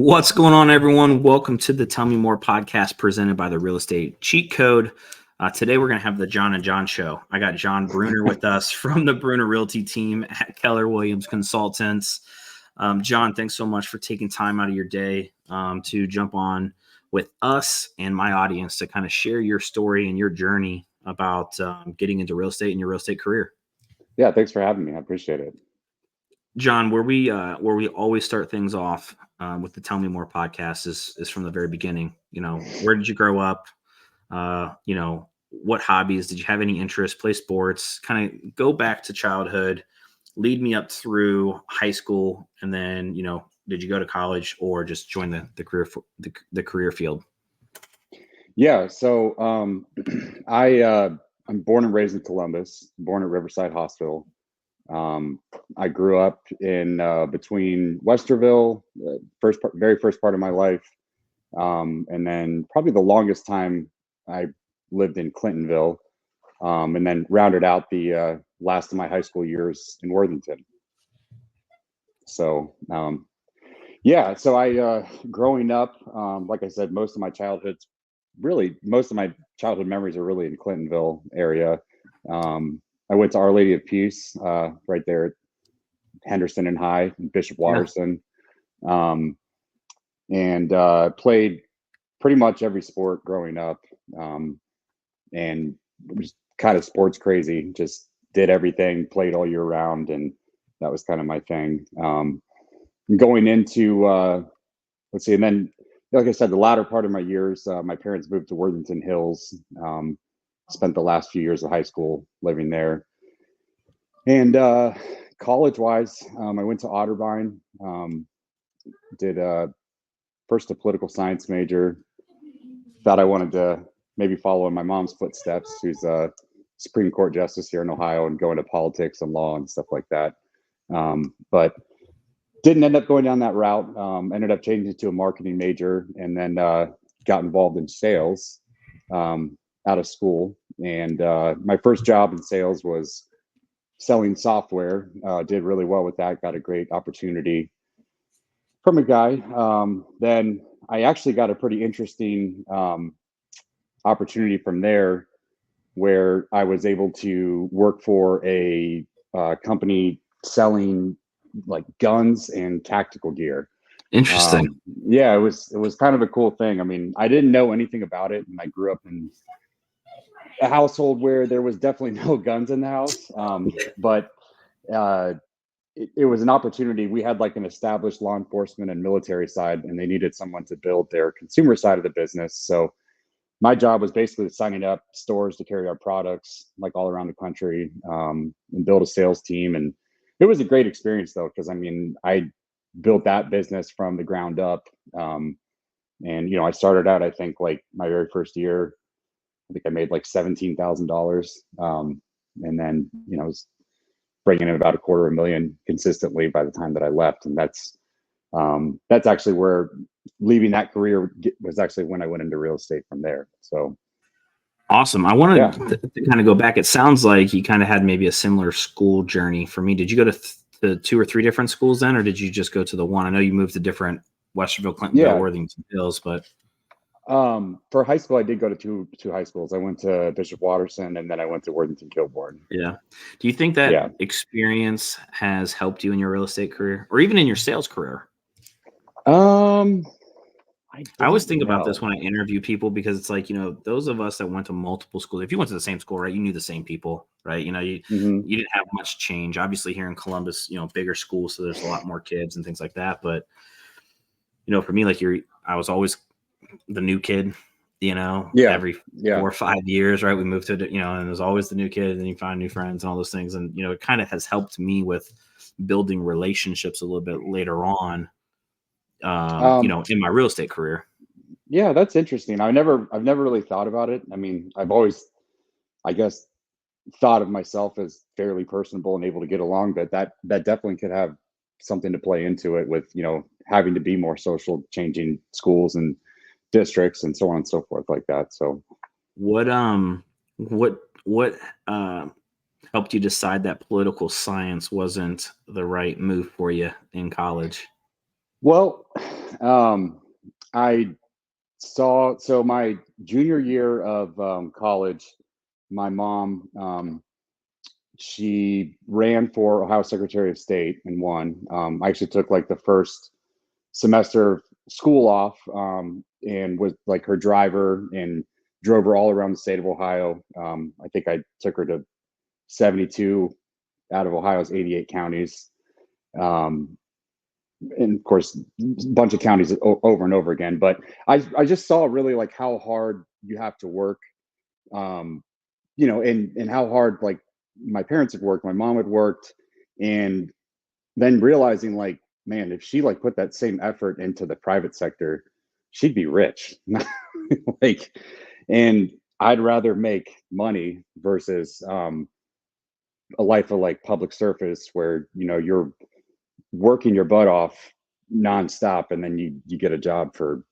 What's going on, everyone? Welcome to the Tell Me More podcast presented by the Real Estate Cheat Code. Today, we're going to have the Jon and Jon show. I got Jon Bruner with us from the Brunner Realty team at Keller Williams Consultants. Jon, thanks so much for taking time out of your day to jump on with us and my audience to kind of share your story and your journey about getting into real estate and your real estate career. Yeah, thanks for having me. I appreciate it. Jon, where we always start things off with the Tell Me More podcast is from the very beginning. You know, where did you grow up? What hobbies did you have? Any interest? Play sports? Kind of go back to childhood, lead me up through high school, and then did you go to college or just join the career field? Yeah, so I'm born and raised in Columbus, born at Riverside Hospital. I grew up in between Westerville, very first part of my life, and then probably the longest time I lived in Clintonville, and then rounded out the last of my high school years in Worthington. So so I growing up, like I said, most of my childhood memories are really in Clintonville area. I went to Our Lady of Peace, right there at Henderson and High, Bishop Watterson, and played pretty much every sport growing up, and was kind of sports crazy. Just did everything, played all year round, and that was kind of my thing. Going into and then, like I said, the latter part of my years, my parents moved to Worthington Hills. Spent the last few years of high school living there. And college-wise, I went to Otterbein, did first a political science major. Thought I wanted to maybe follow in my mom's footsteps, who's a Supreme Court justice here in Ohio, and go into politics and law and stuff like that. But didn't end up going down that route. Ended up changing to a marketing major, and then got involved in sales out of school. And my first job in sales was selling software. Did really well with that. Got a great opportunity from a guy. Then I actually got a pretty interesting opportunity from there, where I was able to work for a company selling like guns and tactical gear. Interesting. It was kind of a cool thing. I mean, I didn't know anything about it, and I grew up in a household where there was definitely no guns in the house. But it was an opportunity. We had like an established law enforcement and military side, and they needed someone to build their consumer side of the business. So my job was basically signing up stores to carry our products like all around the country, and build a sales team. And it was a great experience though, because I mean, I built that business from the ground up. And I started out, I think, like my very first year, I think I made like $17,000. And then, I was bringing in about $250,000 consistently by the time that I left. And that's actually where leaving that career was actually when I went into real estate from there. So awesome. I want to kind of go back. It sounds like you kind of had maybe a similar school journey for me. Did you go to the 2 or 3 different schools then, or did you just go to the one? I know you moved to different Westerville, Clintonville, Worthington Hills, but for high school, I did go to two high schools. I went to Bishop Watterson, and then I went to Worthington Kilbourne. Yeah. Do you think that experience has helped you in your real estate career, or even in your sales career? I always think about this when I interview people, because it's like, those of us that went to multiple schools, if you went to the same school, right, you knew the same people, right? You didn't have much change. Obviously here in Columbus, bigger school, so there's a lot more kids and things like that. But, for me, like I was always the new kid, every 4 or 5 years, right? We moved to, and there's always the new kid, and then you find new friends and all those things. And, it kind of has helped me with building relationships a little bit later on, in my real estate career. Yeah, that's interesting. I've never really thought about it. I mean, I've always, I guess, thought of myself as fairly personable and able to get along, but that definitely could have something to play into it with, having to be more social, changing schools and districts and so on and so forth like that. So what helped you decide that political science wasn't the right move for you in college? Well, I saw, so my junior year of college, my mom, she ran for Ohio Secretary of State and won. I actually took like the first semester of school off, and was like her driver and drove her all around the state of Ohio. I think I took her to 72 out of Ohio's 88 counties. And of course, a bunch of counties over and over again. But I just saw really like how hard you have to work, and how hard like my parents had worked, my mom had worked, and then realizing like, man, if she like put that same effort into the private sector, she'd be rich. Like, and I'd rather make money versus a life of like public service where you're working your butt off nonstop, and then you get a job for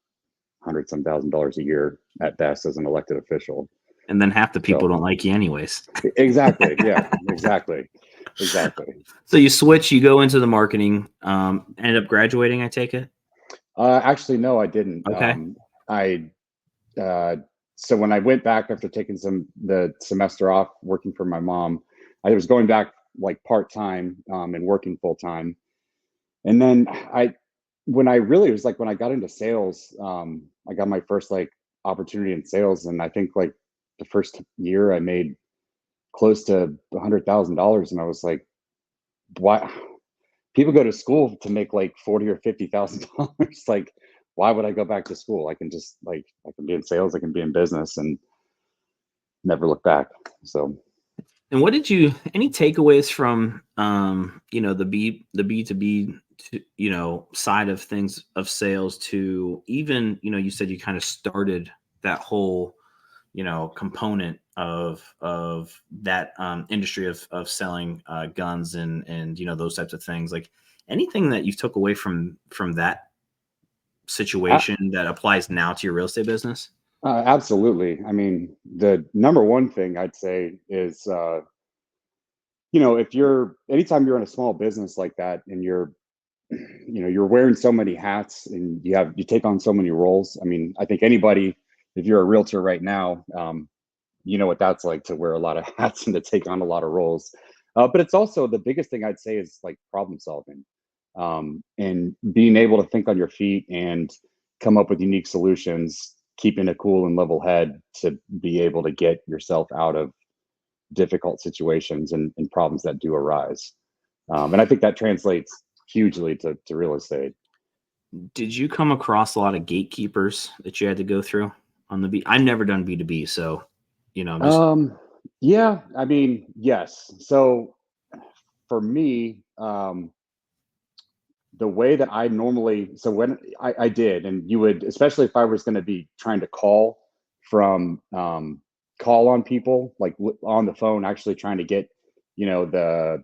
$100,000 a year at best as an elected official. And then half the people don't like you anyways. Exactly. Yeah, exactly. So you switch, you go into the marketing, ended up graduating, I take it? Actually, no, I didn't. Okay. So when I went back after taking the semester off working for my mom, I was going back like part-time, and working full-time. And then when I got into sales, I got my first like opportunity in sales. And I think like the first year I made close to $100,000. And I was like, why? People go to school to make like $40,000 or $50,000. Like, why would I go back to school? I can just I can be in sales, I can be in business, and never look back. So. And what did any takeaways from, the B2B, side of things of sales to even, you said you kind of started that whole, component of that industry of selling guns and those types of things. Like anything that you took away from that situation that applies now to your real estate business? Absolutely. I mean, the number one thing I'd say is, anytime you're in a small business like that and you're wearing so many hats and you take on so many roles. I mean, I think anybody, if you're a realtor right now, you know what that's like to wear a lot of hats and to take on a lot of roles. But it's also the biggest thing I'd say is like problem solving, and being able to think on your feet and come up with unique solutions, keeping a cool and level head to be able to get yourself out of difficult situations and problems that do arise. And I think that translates hugely to real estate. Did you come across a lot of gatekeepers that you had to go through on the B? I've never done B2B, so Yeah, I mean, yes. So for me, the way that I normally, so when I did, and you would, especially if I was going to be trying to call on people like on the phone, actually trying to get, the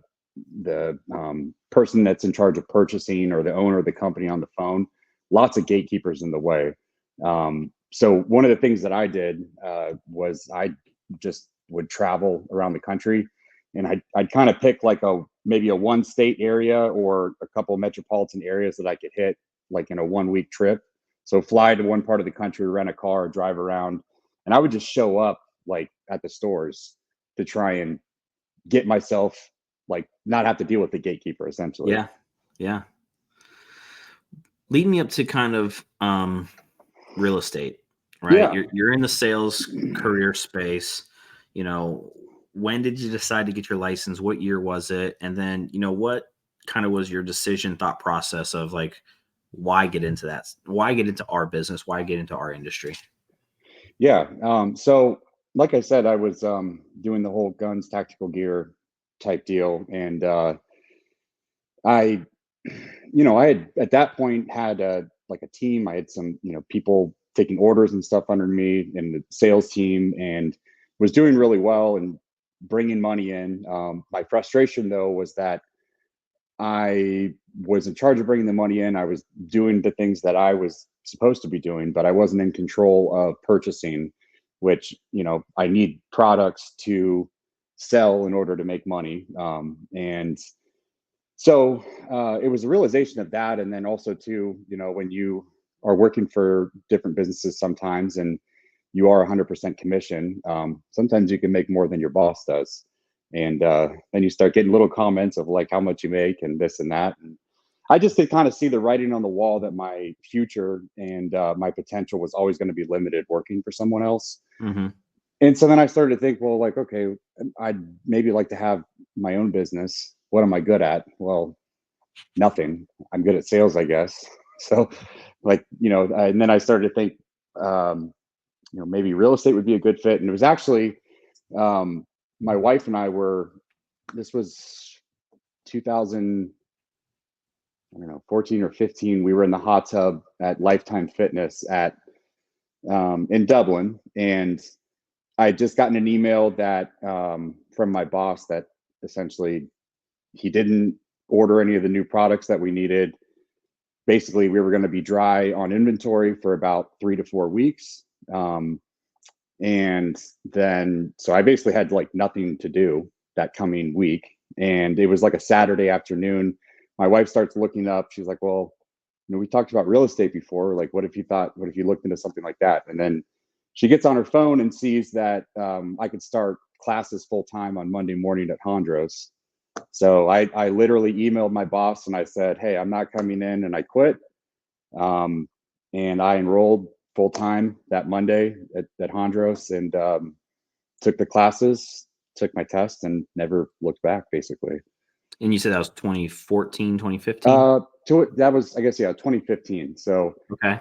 person that's in charge of purchasing or the owner of the company on the phone, lots of gatekeepers in the way. So one of the things that I did was I just would travel around the country, and I'd kind of pick like maybe a one state area or a couple of metropolitan areas that I could hit like in a 1 week trip. So fly to one part of the country, rent a car, drive around, and I would just show up like at the stores to try and get myself like not have to deal with the gatekeeper essentially. Yeah. Lead me up to kind of real estate, right? Yeah. You're in the sales career space. When did you decide to get your license? What year was it? And then, what kind of was your decision thought process of like, why get into that? Why get into our business? Why get into our industry? Yeah. So like I said, I was doing the whole guns, tactical gear type deal. And I had at that point had like a team. I had some, people taking orders and stuff under me and the sales team, and was doing really well and bringing money in. My frustration though was that I was in charge of bringing the money in. I was doing the things that I was supposed to be doing, but I wasn't in control of purchasing, which, I need products to sell in order to make money. And so it was a realization of that. And then also too, when you are working for different businesses sometimes, and you are 100% commission, sometimes you can make more than your boss does. And then you start getting little comments of like how much you make and this and that. And I just did kind of see the writing on the wall that my future and my potential was always going to be limited working for someone else. Mm-hmm. And so then I started to think, well, like, okay, I'd maybe like to have my own business. What am I good at? Well, nothing. I'm good at sales, I guess. So like, and then I started to think, maybe real estate would be a good fit. And it was actually, my wife and I this was 2000, I don't know, 14 or 15. We were in the hot tub at Lifetime Fitness in Dublin. And I had just gotten an email that from my boss that essentially he didn't order any of the new products that we needed. Basically, we were going to be dry on inventory for about 3 to 4 weeks. And then, so I basically had like nothing to do that coming week. And it was like a Saturday afternoon. My wife starts looking up. She's like, well, we talked about real estate before. Like, what if you looked into something like that? And then she gets on her phone and sees that I could start classes full time on Monday morning at Hondros. So I literally emailed my boss and I said, hey, I'm not coming in, and I quit. And I enrolled full time that Monday at Hondros and took the classes, took my test, and never looked back, basically. And you said that was 2014, 2015? That was, I guess, 2015. So okay.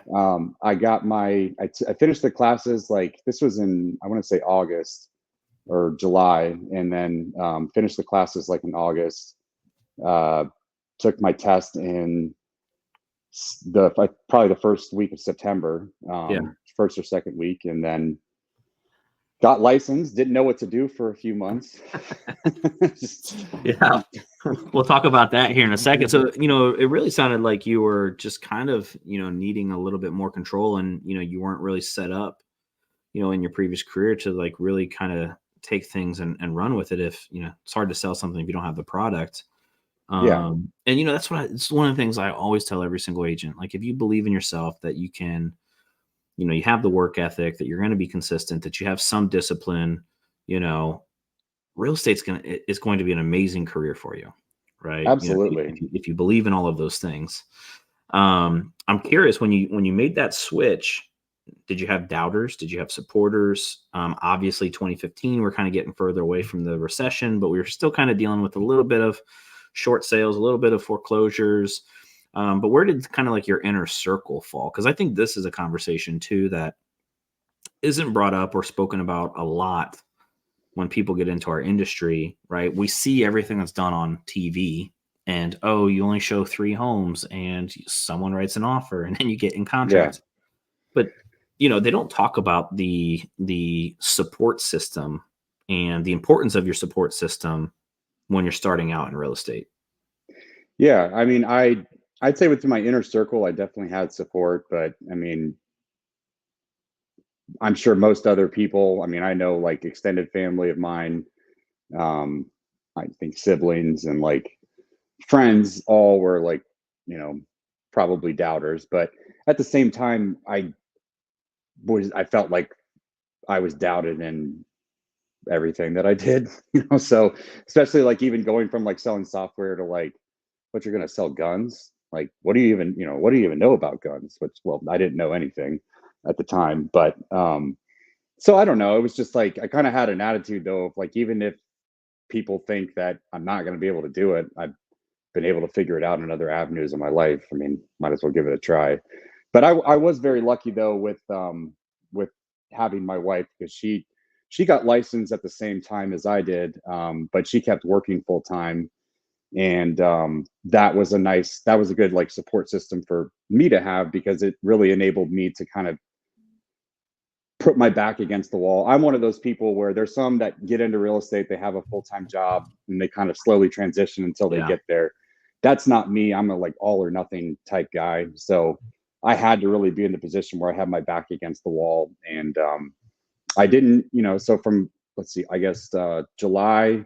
I got I finished the classes, like this was in, I want to say August or July, and then finished the classes like in August. Took my test in probably the first week of September, first or second week, and then got licensed. Didn't know what to do for a few months. Yeah, we'll talk about that here in a second. So, it really sounded like you were just kind of, needing a little bit more control, and, you weren't really set up, in your previous career to like really kind of take things and run with it. If, it's hard to sell something if you don't have the product. And that's it's one of the things I always tell every single agent. Like, if you believe in yourself, that you can, you have the work ethic, that you're going to be consistent, that you have some discipline, real estate's is going to be an amazing career for you, right? Absolutely. If you believe in all of those things. I'm curious, when you made that switch, did you have doubters? Did you have supporters? Obviously 2015, we're kind of getting further away from the recession, but we were still kind of dealing with a little bit of short sales, a little bit of foreclosures. But where did kind of like your inner circle fall? Because I think this is a conversation too that isn't brought up or spoken about a lot when people get into our industry, right? We see everything that's done on TV, and you only show 3 homes and someone writes an offer and then you get in contract. Yeah. But they don't talk about the support system and the importance of your support system when you're starting out in real estate. Yeah, I mean, I'd say within my inner circle, I definitely had support, but I mean, I'm sure most other people, I mean, I know like extended family of mine, I think siblings and like friends all were like, probably doubters, but at the same time, I felt like I was doubted in everything that I did, so especially like even going from like selling software to like, what, you're going to sell guns? Like, what do you even know about guns? Which, well, I didn't know anything at the time, but so I don't know. It was just like, I kind of had an attitude though, of like, even if people think that I'm not going to be able to do it, I've been able to figure it out in other avenues of my life. I mean, might as well give it a try. But I was very lucky though with having my wife, because she got licensed at the same time as I did, but she kept working full time, and that was a good like support system for me to have, because it really enabled me to kind of put my back against the wall. I'm one of those people where there's some that get into real estate, they have a full-time job, and they kind of slowly transition until they get there. That's not me. I'm a like all or nothing type guy. So I had to really be in the position where I had my back against the wall. And I didn't, so from, let's see, I guess July,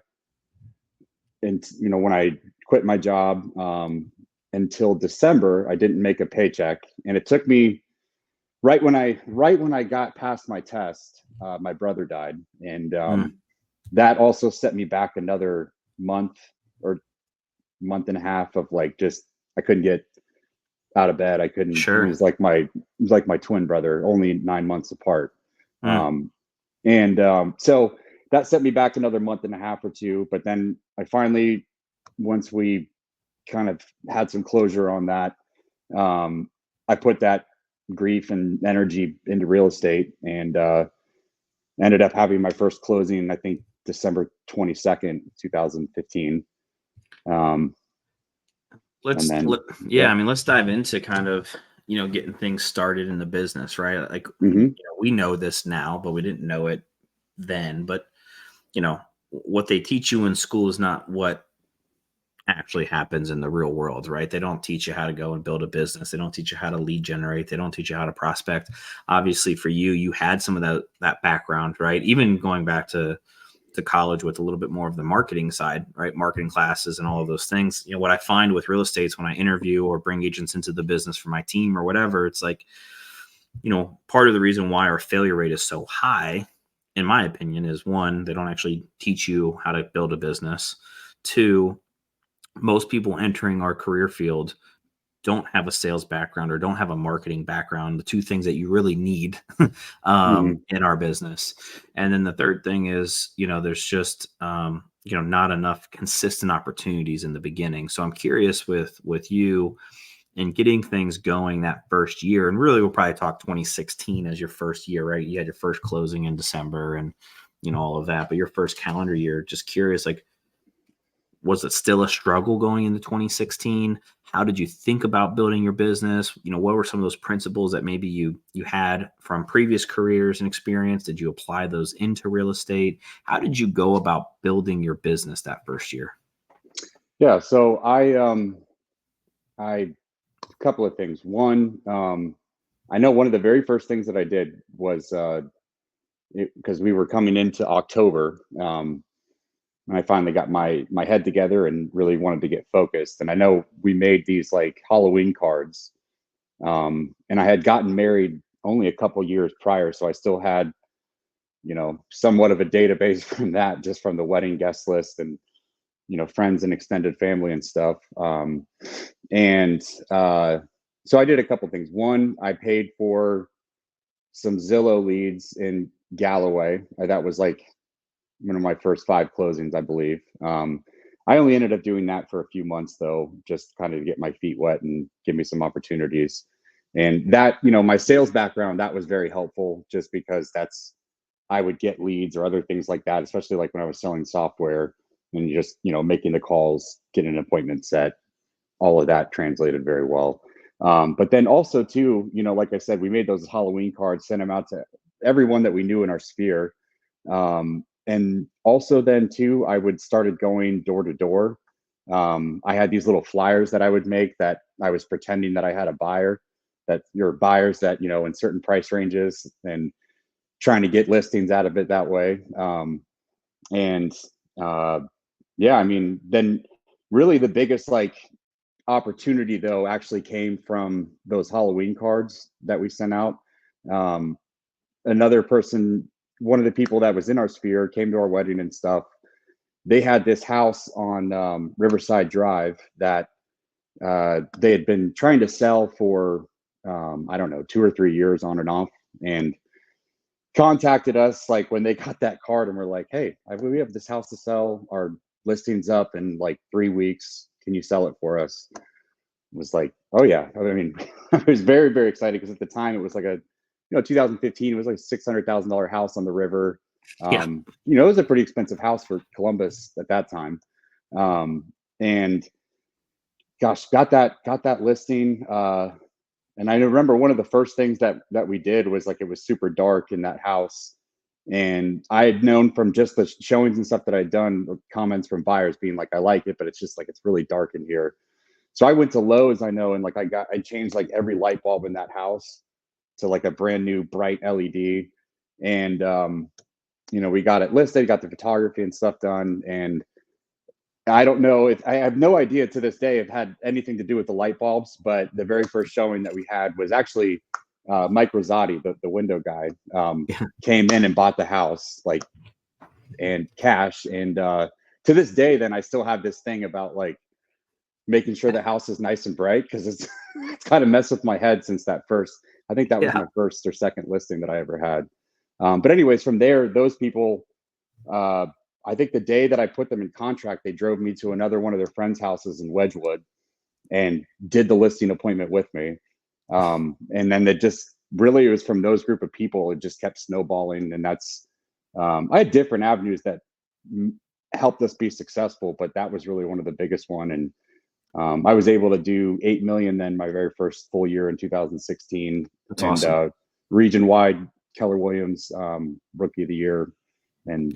and when I quit my job, until December, I didn't make a paycheck. And it took me right when I got past my test, my brother died, and that also set me back another month or month and a half of like just I couldn't get out of bed. I couldn't. He Sure. was like my twin brother, only 9 months apart. So that set me back another month and a half or two. But then I finally, once we kind of had some closure on that, I put that grief and energy into real estate, and ended up having my first closing, I think December 22nd, 2015. Let's I mean, let's dive into kind of, getting things started in the business, right? Like, we know this now, but we didn't know it then. But, what they teach you in school is not what actually happens in the real world, right? They don't teach you how to go and build a business. They don't teach you how to lead generate. They don't teach you how to prospect. Obviously for you had some of that background, right? Even going back to college with a little bit more of the marketing side, right? Marketing classes and all of those things. What I find with real estate is when I interview or bring agents into the business for my team or whatever, it's like, part of the reason why our failure rate is so high, in my opinion, is one, they don't actually teach you how to build a business. Two, most people entering our career field don't have a sales background or don't have a marketing background, the two things that you really need in our business. And then the third thing is, there's just, not enough consistent opportunities in the beginning. So I'm curious with you and getting things going that first year. And really, we'll probably talk 2016 as your first year, right? You had your first closing in December and, all of that, but your first calendar year, just curious, like, was it still a struggle going into 2016? How did you think about building your business? What were some of those principles that maybe you had from previous careers and experience? Did you apply those into real estate? How did you go about building your business that first year? Yeah, so a couple of things. One, I know one of the very first things that I did was because we were coming into October. And I finally got my head together and really wanted to get focused. And I know we made these like Halloween cards. And I had gotten married only a couple years prior, so I still had, somewhat of a database from that, just from the wedding guest list and friends and extended family and stuff. So I did a couple things. One, I paid for some Zillow leads in Galloway. That was like one of my first 5 closings, I believe. I only ended up doing that for a few months though, just kind of to get my feet wet and give me some opportunities. And that, my sales background, that was very helpful just because I would get leads or other things like that, especially like when I was selling software and just, making the calls, getting an appointment set, all of that translated very well. But then also too, like I said, we made those Halloween cards, sent them out to everyone that we knew in our sphere. And also then too, I would started going door to door. I had these little flyers that I would make that I was pretending that I had a buyer, that you're buyers that, in certain price ranges, and trying to get listings out of it that way. Yeah, I mean, then really the biggest like opportunity though actually came from those Halloween cards that we sent out. Another person, one of the people that was in our sphere, came to our wedding and stuff. They had this house on Riverside Drive that they had been trying to sell for I don't know, 2 or 3 years on and off, and contacted us like when they got that card and we're like, hey, we have this house to sell, our listing's up in like 3 weeks, can you sell it for us? It was like, oh yeah. I mean, I was very, very excited because at the time it was like 2015, it was like a $600,000 house on the river. It was a pretty expensive house for Columbus at that time. And gosh, got that listing. And I remember one of the first things that we did was like, it was super dark in that house. And I had known from just the showings and stuff that I'd done, comments from buyers being like, I like it, but it's just like, it's really dark in here. So I went to Lowe's, I know, and like I changed like every light bulb in that house to like a brand new bright LED. And we got it listed, got the photography and stuff done. And I don't know if I have no idea to this day if it had anything to do with the light bulbs, but the very first showing that we had was actually Mike Rosati, the window guy, came in and bought the house, like, and cash. And to this day, then I still have this thing about like making sure the house is nice and bright, because it's kind of messed with my head since that first. I think that was my first or second listing that I ever had. But anyways, from there, those people, I think the day that I put them in contract, they drove me to another one of their friends' houses in Wedgwood and did the listing appointment with me. And then it just really, it was from those group of people, it just kept snowballing. And that's, I had different avenues that helped us be successful, but that was really one of the biggest one. And I was able to do 8 million then my very first full year in 2016. That's awesome. Region-wide Keller Williams Rookie of the Year. And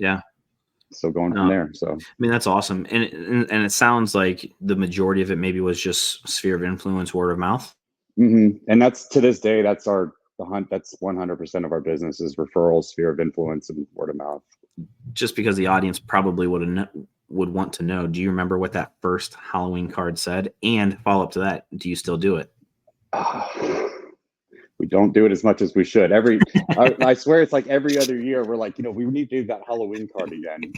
so going from there. So I mean, that's awesome. And it sounds like the majority of it maybe was just sphere of influence, word of mouth. And that's, to this day, that's that's 100% of our business is referrals, sphere of influence, and word of mouth. Just because the audience probably would want to know, do you remember what that first Halloween card said? And follow up to that, do you still do it? We don't do it as much as we should. I swear it's like every other year we're like, we need to do that Halloween card again.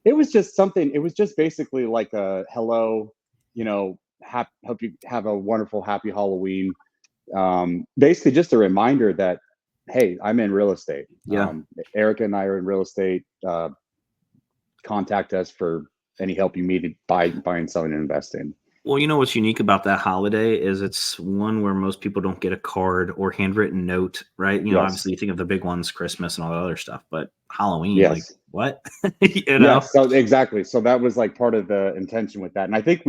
It was just something, it was just basically like a hello, hope you have a wonderful, happy Halloween. Basically just a reminder that, hey, I'm in real estate. Erica and I are in real estate. Contact us for any help you need buying, selling, and investing. Well, what's unique about that holiday is it's one where most people don't get a card or handwritten note, right? Obviously you think of the big ones, Christmas and all that other stuff, but Halloween, like what? So exactly. So that was like part of the intention with that. And I think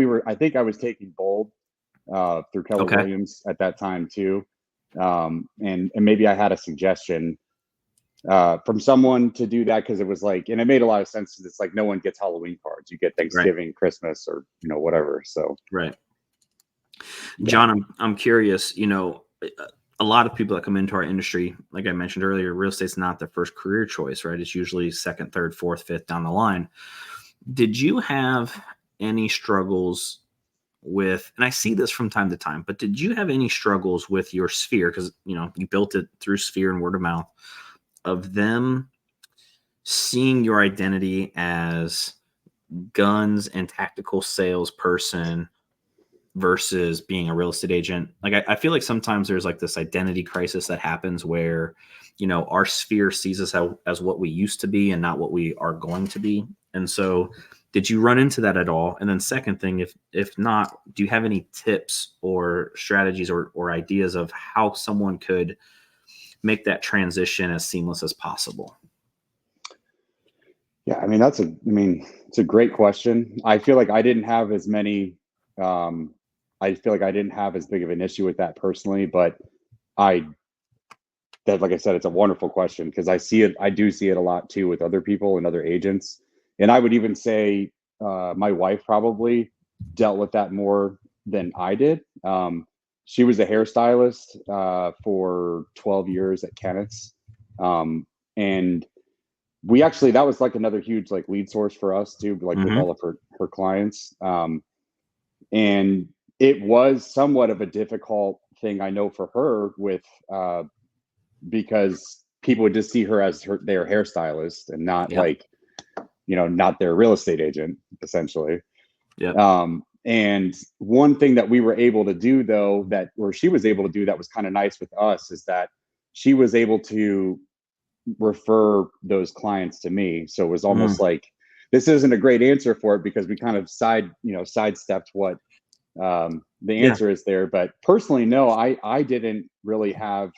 I was taking bold through Keller Williams at that time too. And maybe I had a suggestion from someone to do that, because it was like, and it made a lot of sense. It's like no one gets Halloween cards. You get Thanksgiving, Christmas, or whatever. So John, I'm curious. A lot of people that come into our industry, like I mentioned earlier, real estate's not their first career choice, right? It's usually second, third, fourth, fifth down the line. Did you have any struggles with, and I see this from time to time, but did you have any struggles with your sphere? Because you built it through sphere and word of mouth, of them seeing your identity as guns and tactical salesperson versus being a real estate agent. Like I feel like sometimes there's like this identity crisis that happens where, our sphere sees us as what we used to be and not what we are going to be. And so did you run into that at all? And then second thing, if not, do you have any tips or strategies or ideas of how someone could make that transition as seamless as possible? Yeah, I mean, it's a great question. I feel like I didn't have as many, I feel like I didn't have as big of an issue with that personally, but like I said, it's a wonderful question, because I do see it a lot too with other people and other agents. And I would even say my wife probably dealt with that more than I did. She was a hairstylist for 12 years at Kenneth's. And we actually, that was like another huge like lead source for us too, like with all of her clients. And it was somewhat of a difficult thing, I know, for her with, because people would just see her as their hairstylist and not like, not their real estate agent, essentially. And one thing that we were able to do though, she was able to do that was kind of nice with us, is that she was able to refer those clients to me. So it was almost like, this isn't a great answer for it, because we kind of sidestepped what the answer is there. But personally, no, I didn't really have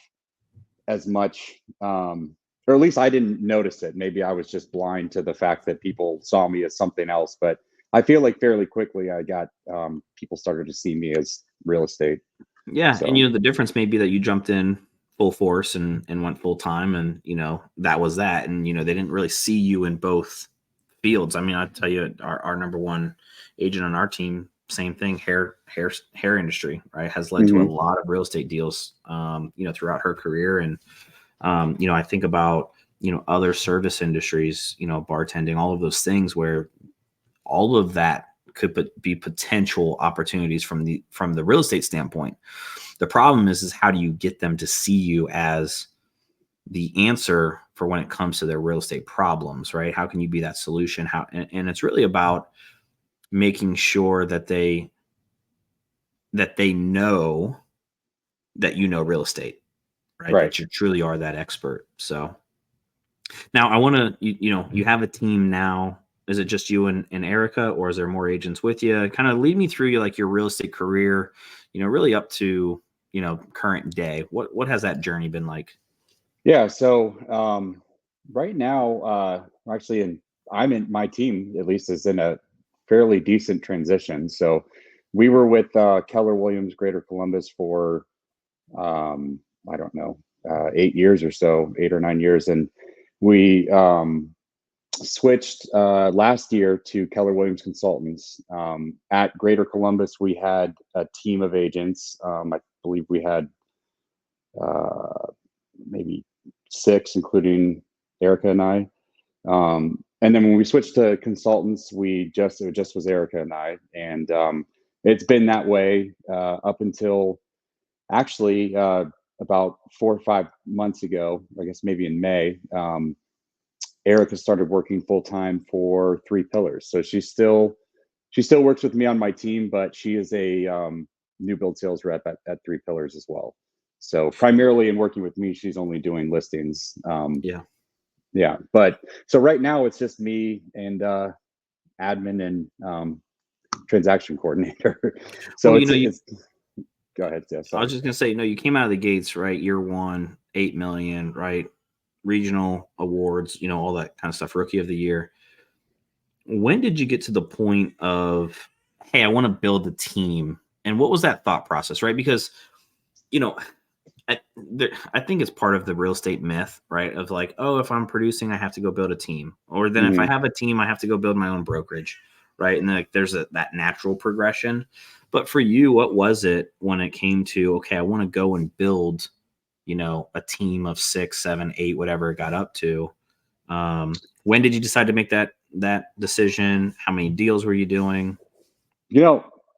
as much, or at least I didn't notice it. Maybe I was just blind to the fact that people saw me as something else. But I feel like fairly quickly I got people started to see me as real estate. Yeah. So. And the difference may be that you jumped in full force and went full time, and that was that. And they didn't really see you in both fields. I mean, I tell you, our number one agent on our team, same thing, hair industry, right, has led to a lot of real estate deals throughout her career. And I think about other service industries, bartending, all of those things, where all of that could be potential opportunities from the real estate standpoint. The problem is how do you get them to see you as the answer for when it comes to their real estate problems, right? How can you be that solution? And it's really about making sure that they know that you know real estate, right? That you truly are that expert. So now I want to, you have a team now. Is it just you and Erica, or is there more agents with you? Kind of lead me through your real estate career, really up to, current day. What has that journey been like? Yeah. So right now, I'm in my team, at least, is in a fairly decent transition. So we were with Keller Williams Greater Columbus for, I don't know, 8 years or so, 8 or 9 years. And we switched last year to Keller Williams Consultants. At Greater Columbus, we had a team of agents. I believe we had maybe 6, including Erica and I. And then when we switched to consultants, it just was Erica and I. And it's been that way up until actually about 4 or 5 months ago, I guess maybe in May. Erica started working full time for Three Pillars. So she still works with me on my team, but she is a new build sales rep at Three Pillars as well. So primarily in working with me, she's only doing listings. Yeah. But so right now it's just me and admin and transaction coordinator. So well, it's go ahead. Yeah, I was just gonna say, you came out of the gates, right? Year one, 8 million, right? Regional awards, all that kind of stuff, rookie of the year. When did you get to the point of, hey, I want to build a team? And what was that thought process, right? Because, I think it's part of the real estate myth, right? Of like, oh, if I'm producing, I have to go build a team. Or then if I have a team, I have to go build my own brokerage, right? And then there's that natural progression. But for you, what was it when it came to, okay, I want to go and build, a team of 6, 7, 8, whatever it got up to? When did you decide to make that decision? How many deals were you doing?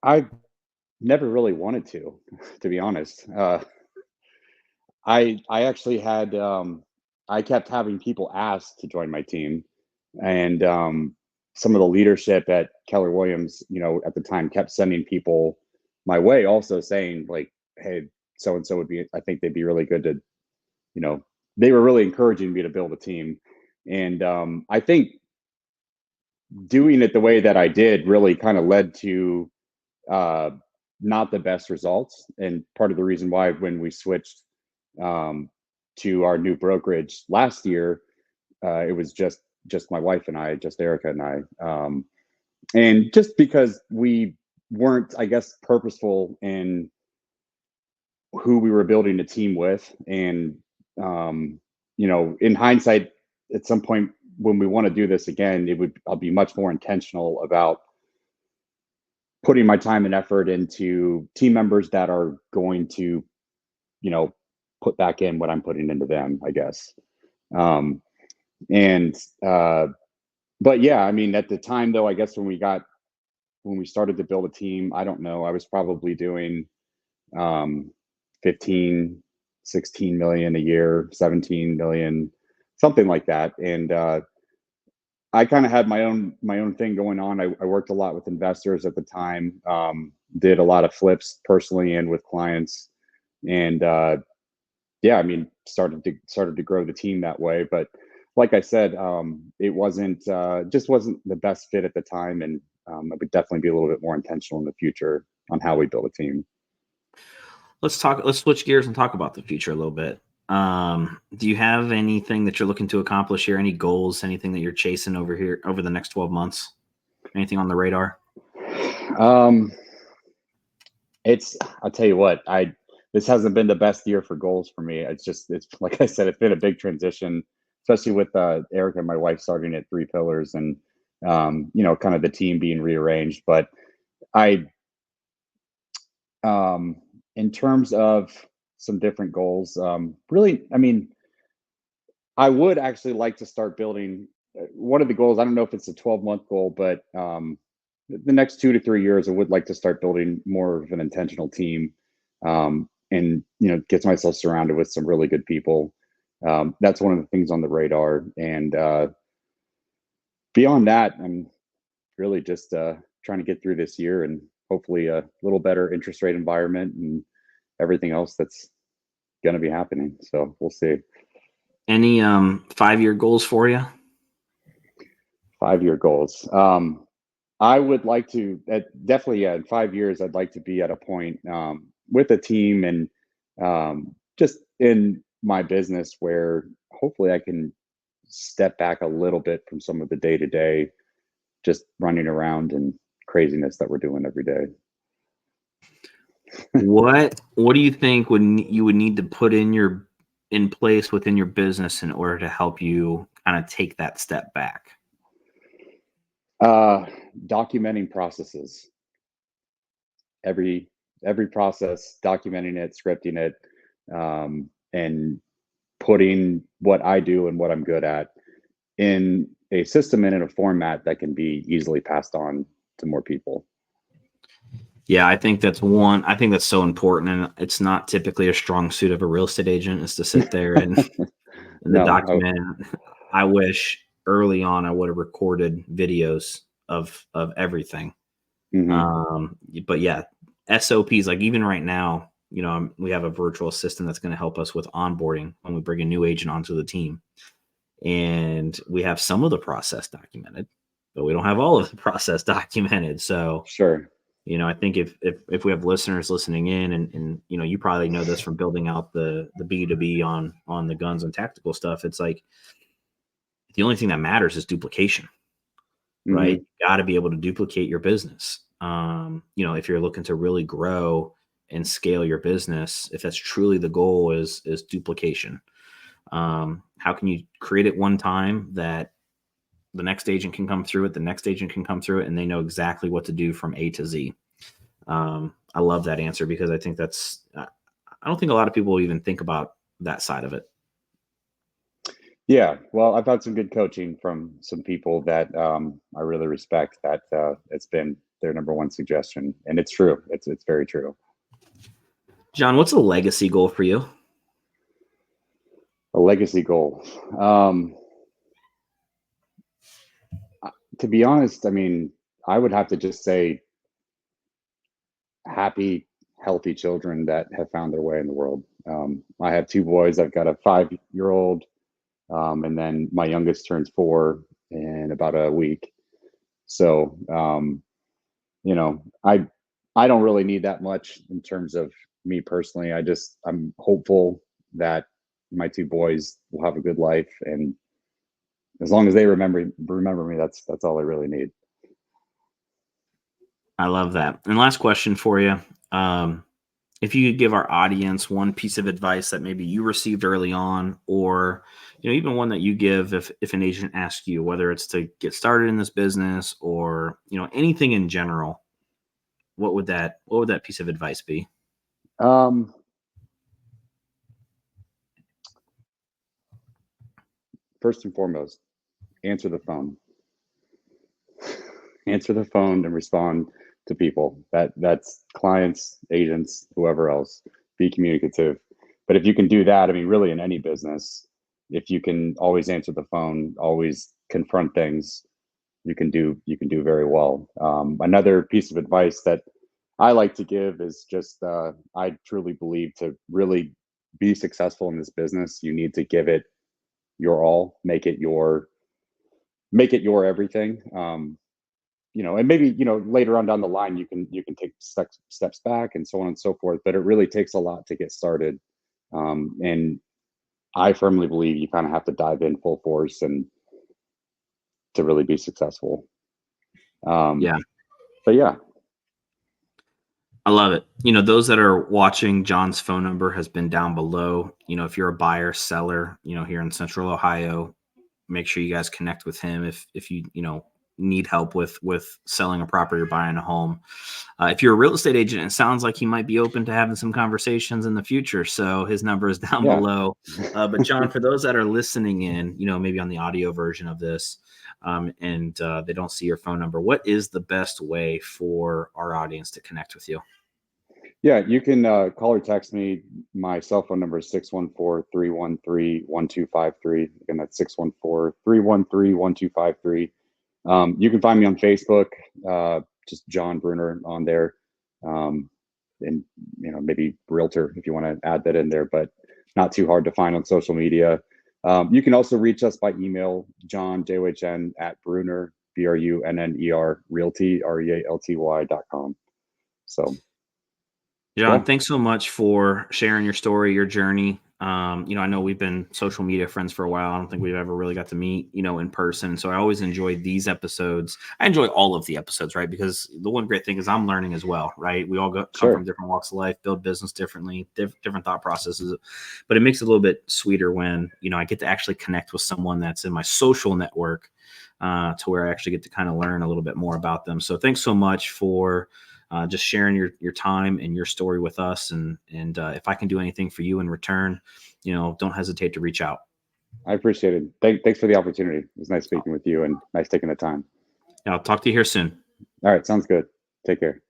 I never really wanted to be honest. I actually had I kept having people ask to join my team, and some of the leadership at Keller Williams, at the time, kept sending people my way, also saying like, "Hey, so and so would be. I think they'd be really good to, they were really encouraging me to build a team." And I think doing it the way that I did really kind of led to not the best results. And part of the reason why, when we switched to our new brokerage last year, it was just my wife and I, just Erica and I, and just because we weren't, I guess, purposeful in who we were building a team with. And in hindsight, at some point when we want to do this again, I'll be much more intentional about putting my time and effort into team members that are going to, put back in what I'm putting into them, I guess. And but yeah, I mean, at the time though, I guess when we started to build a team, I don't know, I was probably doing 15, 16 million a year, 17 million, something like that. And I kind of had my own thing going on. I worked a lot with investors at the time, did a lot of flips personally and with clients. And yeah, I mean, started to grow the team that way. But like I said, it wasn't just wasn't the best fit at the time, and I would definitely be a little bit more intentional in the future on how we build a team. Let's switch gears and talk about the future a little bit. Do you have anything that you're looking to accomplish here? Any goals, anything that you're chasing over the next 12 months? Anything on the radar? I'll tell you what, this hasn't been the best year for goals for me. It's like I said, it's been a big transition, especially with Erica and my wife starting at Three Pillars, and kind of the team being rearranged. But in terms of some different goals, really, I mean, I would actually like to start building one of the goals. I don't know if it's a 12-month goal, but the next 2 to 3 years, I would like to start building more of an intentional team. and, gets myself surrounded with some really good people. That's one of the things on the radar. And beyond that, I'm really just trying to get through this year and hopefully a little better interest rate environment and everything else that's going to be happening. So we'll see. Any 5-year goals for you? 5-year goals. I would like to definitely, in 5 years, I'd like to be at a point with a team and just in my business where hopefully I can step back a little bit from some of the day-to-day, just running around and craziness that we're doing every day. What do you think you would need to put in place within your business in order to help you kind of take that step back? Documenting processes. Every process, documenting it, scripting it, and putting what I do and what I'm good at in a system and in a format that can be easily passed on to more people. Yeah, I think that's so important. And it's not typically a strong suit of a real estate agent is to sit there and the document. I wish early on I would have recorded videos of everything. But yeah, SOPs, like even right now, we have a virtual assistant that's going to help us with onboarding when we bring a new agent onto the team. And we have some of the process documented, but we don't have all of the process documented. So sure. I think if we have listeners listening in and you probably know this from building out the B2B on the guns and tactical stuff, it's like the only thing that matters is duplication, right? You got to be able to duplicate your business. If you're looking to really grow and scale your business, if that's truly the goal is duplication. How can you create it one time that the next agent can come through it, the next agent can come through it, and they know exactly what to do from A to Z. I love that answer because I think I don't think a lot of people even think about that side of it. Yeah. Well, I've had some good coaching from some people that I really respect that it's been their number one suggestion. And it's true. It's very true. John, what's a legacy goal for you? A legacy goal. To be honest, I mean, I would have to just say happy, healthy children that have found their way in the world. I have 2 boys. I've got a 5-year-old, and then my youngest turns 4 in about a week. So, I don't really need that much in terms of me personally. I'm hopeful that my 2 boys will have a good life, and as long as they remember me, that's all I really need. I love that. And last question for you. If you could give our audience one piece of advice that maybe you received early on, or even one that you give if an agent asks you, whether it's to get started in this business or anything in general, what would that piece of advice be? First and foremost, answer the phone. Answer the phone and respond to people. That's clients, agents, whoever else. Be communicative. But if you can do that, I mean, really in any business, if you can always answer the phone, always confront things, you can do very well. Another piece of advice that I like to give is just I truly believe to really be successful in this business, you need to give it your all, make it your everything. And maybe later on down the line you can take steps back and so on and so forth, but it really takes a lot to get started. And I firmly believe you kind of have to dive in full force and to really be successful. Yeah. But yeah, I love it. Those that are watching, John's phone number has been down below. If you're a buyer, seller, here in Central Ohio, make sure you guys connect with him if you need help with selling a property or buying a home. If you're a real estate agent, it sounds like he might be open to having some conversations in the future. So his number is down below. But John, for those that are listening in, maybe on the audio version of this, and they don't see your phone number, what is the best way for our audience to connect with you? Yeah, you can call or text me. My cell phone number is 614-313-1253. Again, that's 614-313-1253. You can find me on Facebook, just Jon Bruner on there. And maybe realtor if you want to add that in there, but not too hard to find on social media. You can also reach us by email, John, JOHN, at Bruner, BRUNNER, Realty, REALTY.com. So, Jon, thanks so much for sharing your story, your journey. I know we've been social media friends for a while. I don't think we've ever really got to meet, in person. So I always enjoy these episodes. I enjoy all of the episodes, right? Because the one great thing is I'm learning as well, right? We all come from different walks of life, build business differently, different thought processes. But it makes it a little bit sweeter when, I get to actually connect with someone that's in my social network to where I actually get to kind of learn a little bit more about them. So thanks so much for just sharing your time and your story with us. And if I can do anything for you in return, don't hesitate to reach out. I appreciate it. Thanks for the opportunity. It was nice speaking with you and nice taking the time. I'll talk to you here soon. All right. Sounds good. Take care.